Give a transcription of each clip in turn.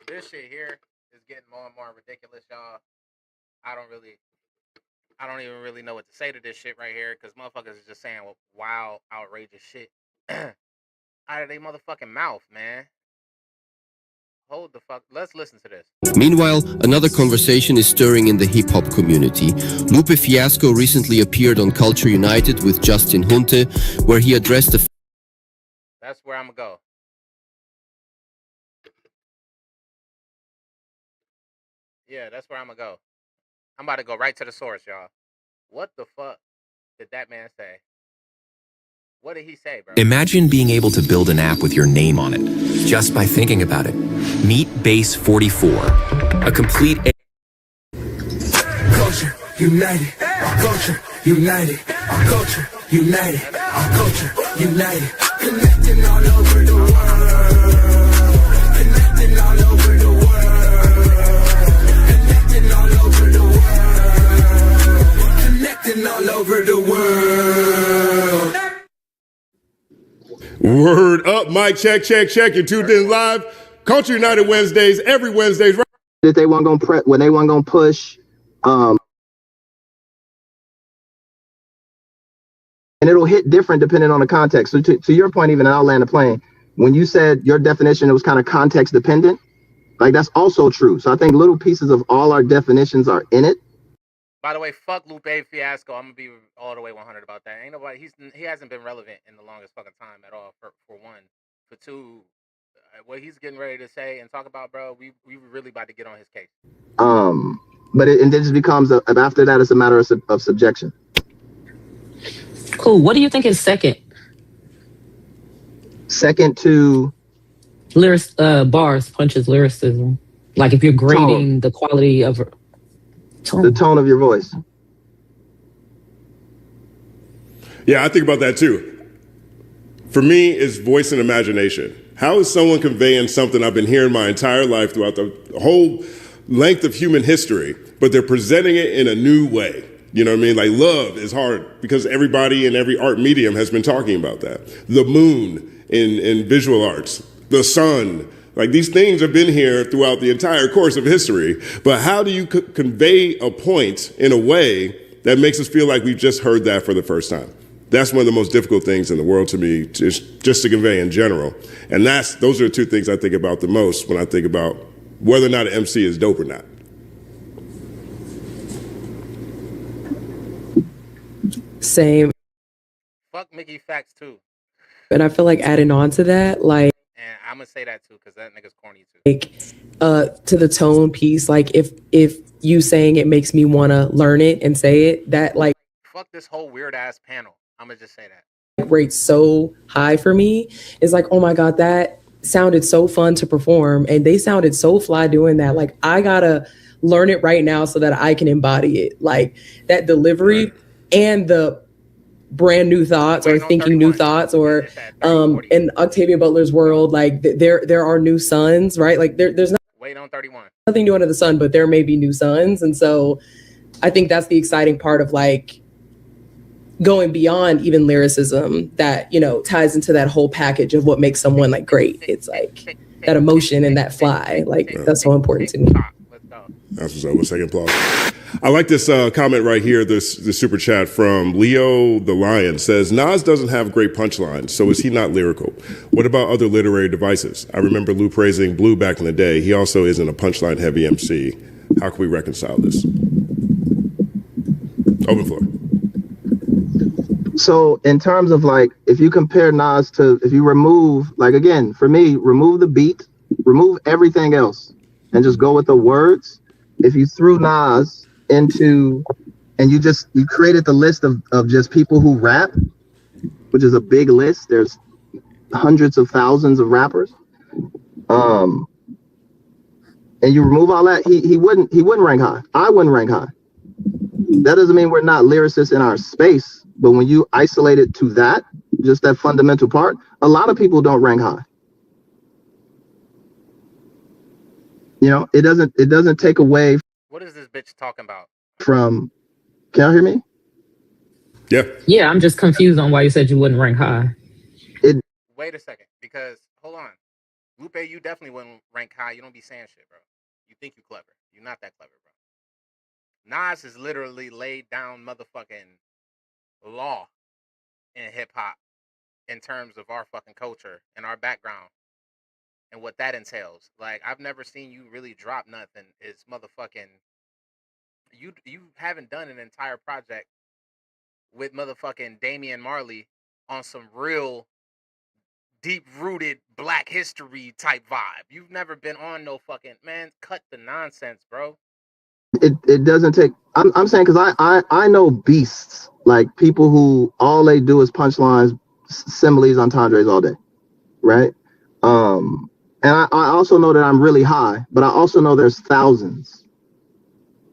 This shit here is getting more and more ridiculous, y'all. I don't even really know what to say to this shit right here because motherfuckers is just saying wild, outrageous shit out of their motherfucking mouth, man. Hold the fuck. Let's listen to this. Meanwhile, another conversation is stirring in the hip-hop community. Lupe Fiasco recently appeared on Culture United with Justin Hunte, where he addressed the... That's where I'm gonna go. Yeah, that's where I'm gonna go. I'm about to go right to the source, y'all. What the fuck did that man say? What did he say, bro? Imagine being able to build an app with your name on it, just by thinking about it. Meet Base 44, a complete... Culture united, culture united, culture united, culture united, connecting all over the world, connecting all over the world, connecting all over the world, connecting all over the world. Word up, mic check, check, check. You're tuned in live. Culture United Wednesdays, every Wednesdays. That they weren't gonna when they weren't gonna push, and it'll hit different depending on the context. So to your point, even, and I'll land the plane. When you said your definition, it was kind of context dependent. Like that's also true. So I think little pieces of all our definitions are in it. By the way, fuck Lupe Fiasco. I'm gonna be all the way 100 about that. Ain't nobody. He hasn't been relevant in the longest fucking time at all. For one, for two, what he's getting ready to say and talk about, bro. We really about to get on his case. But it just becomes after that, it's a matter of subjection. Cool. What do you think is second? Second to bars, punches, lyricism. Like if you're grading the quality of tone. The tone of your voice. Yeah, I think about that too. For me, it's voice and imagination. How is someone conveying something I've been hearing my entire life throughout the whole length of human history, but they're presenting it in a new way? You know what I mean? Like love is hard because everybody in every art medium has been talking about that. The moon in visual arts, the sun, like these things have been here throughout the entire course of history. But how do you convey a point in a way that makes us feel like we've just heard that for the first time? That's one of the most difficult things in the world to me, just to convey in general. And those are the two things I think about the most when I think about whether or not an MC is dope or not. Same. Fuck Mickey Facts too. And I feel like adding on to that, like, and I'm gonna say that too because that nigga's corny too. Like, to the tone piece, like if you saying it makes me want to learn it and say it, that like fuck this whole weird ass panel. I'm gonna just say that rates so high for me. It's like, oh my god, that sounded so fun to perform, and they sounded so fly doing that. Like I gotta learn it right now so that I can embody it. Like that delivery. Right. And the brand new thoughts or thinking new thoughts or in Octavia Butler's world, like there are new suns, right? Like there's nothing new under the sun, but there may be new suns. And so I think that's the exciting part of like going beyond even lyricism that, you know, ties into that whole package of what makes someone like great. It's like that emotion and that fly, like that's so important to me. That's what's up. A second applause. I like this comment right here, this super chat from Leo the Lion says, Nas doesn't have great punchlines, so is he not lyrical? What about other literary devices? I remember Lou praising Blue back in the day. He also isn't a punchline heavy MC. How can we reconcile this? Open floor. So in terms of like, if you compare Nas to, if you remove, like again, for me, remove the beat, remove everything else and just go with the words. If you threw Nas into, and you created the list of just people who rap, which is a big list. There's hundreds of thousands of rappers. And you remove all that, he wouldn't rank high. I wouldn't rank high. That doesn't mean we're not lyricists in our space, but when you isolate it to that, just that fundamental part, a lot of people don't rank high. You know, it doesn't take away. What is this bitch talking about? Can y'all hear me? Yeah. Yeah, I'm just confused on why you said you wouldn't rank high. Wait a second, because hold on. Lupe, you definitely wouldn't rank high. You don't be saying shit, bro. You think you clever. You're not that clever, bro. Nas has literally laid down motherfucking law in hip hop in terms of our fucking culture and our background and what that entails. Like, I've never seen you really drop nothing. It's motherfucking you haven't done an entire project with motherfucking Damian Marley on some real deep rooted black history type vibe. You've never been on no fucking man. Cut the nonsense, bro. It doesn't take. I'm saying because I know beasts, like people who all they do is punchlines, similes, entendres all day, right? And I also know that I'm really high, but I also know there's thousands,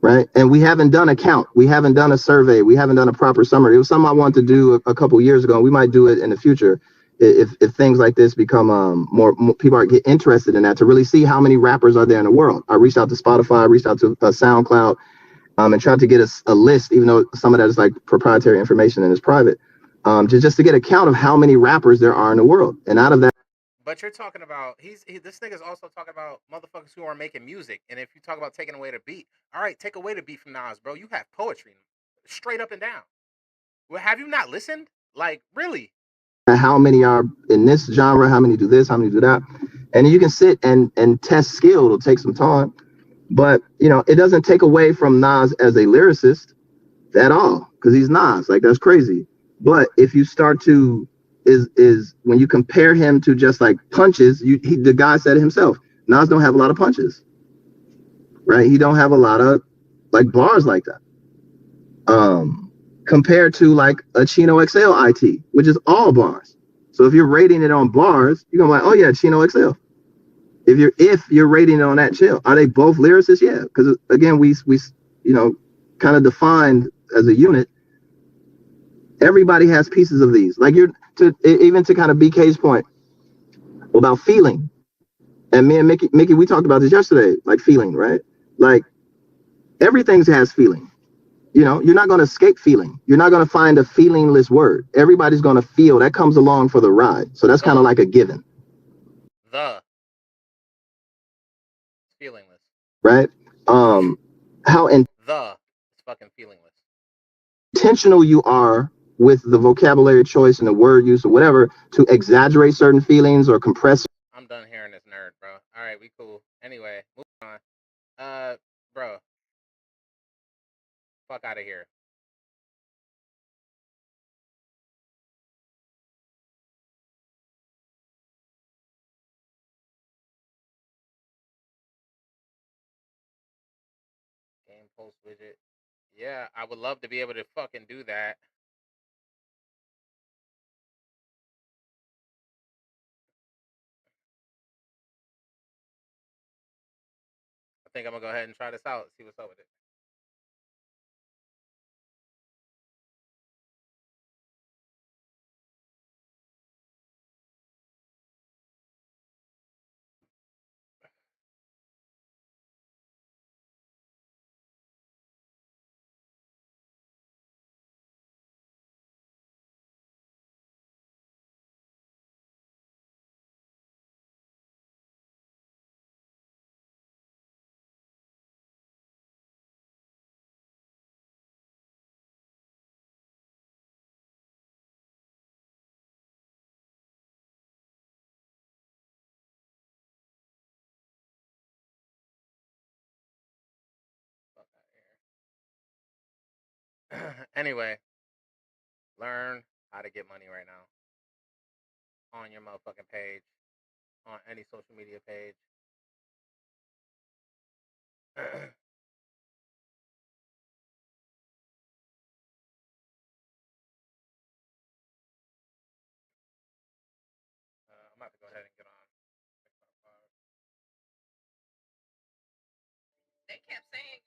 right? And we haven't done a count, we haven't done a survey, we haven't done a proper summary. It was something I wanted to do a couple years ago, and we might do it in the future if things like this become more people are get interested in that, to really see how many rappers are there in the world. I reached out to Spotify, I reached out to SoundCloud, and tried to get a list, even though some of that is like proprietary information and is private, just to get a count of how many rappers there are in the world. And out of that, But you're talking about this nigga's also talking about motherfuckers who are making music. And if you talk about taking away the beat, all right, take away the beat from Nas, bro. You have poetry, straight up and down. Well, have you not listened? Like, really? how many are in this genre, how many do this, how many do that, and you can sit and test skill. It'll take some time, but it doesn't take away from Nas as a lyricist at all, because he's Nas. Like, that's crazy. But if you start to is when you compare him to just like punches, the guy said it himself, Nas don't have a lot of punches, right? He don't have a lot of like bars like that. Compared to like a Chino XL IT, which is all bars. So if you're rating it on bars, you're gonna be like, oh yeah, Chino XL. If you're rating it on that chill, are they both lyricists? Yeah, because again, we kind of defined as a unit. Everybody has pieces of these. Like even to kind of BK's point about feeling, and me and Mickey, we talked about this yesterday. Like feeling, right? Like everything has feeling. You're not going to escape feeling. You're not going to find a feelingless word. Everybody's going to feel. That comes along for the ride. So that's kind of like a given. The feelingless. Right? How The fucking feelingless. intentional you are with the vocabulary choice and the word use or whatever to exaggerate certain feelings or compress. I'm done hearing this nerd, bro. All right, we cool. Anyway, moving on. Bro, fuck out of here. Game post widget. Yeah, I would love to be able to fucking do that. I think I'm gonna go ahead and try this out. See what's up with it. Fuck out of here. Anyway, learn how to get money right now on your motherfucking page, on any social media page. I'm about to go ahead and get on. They kept saying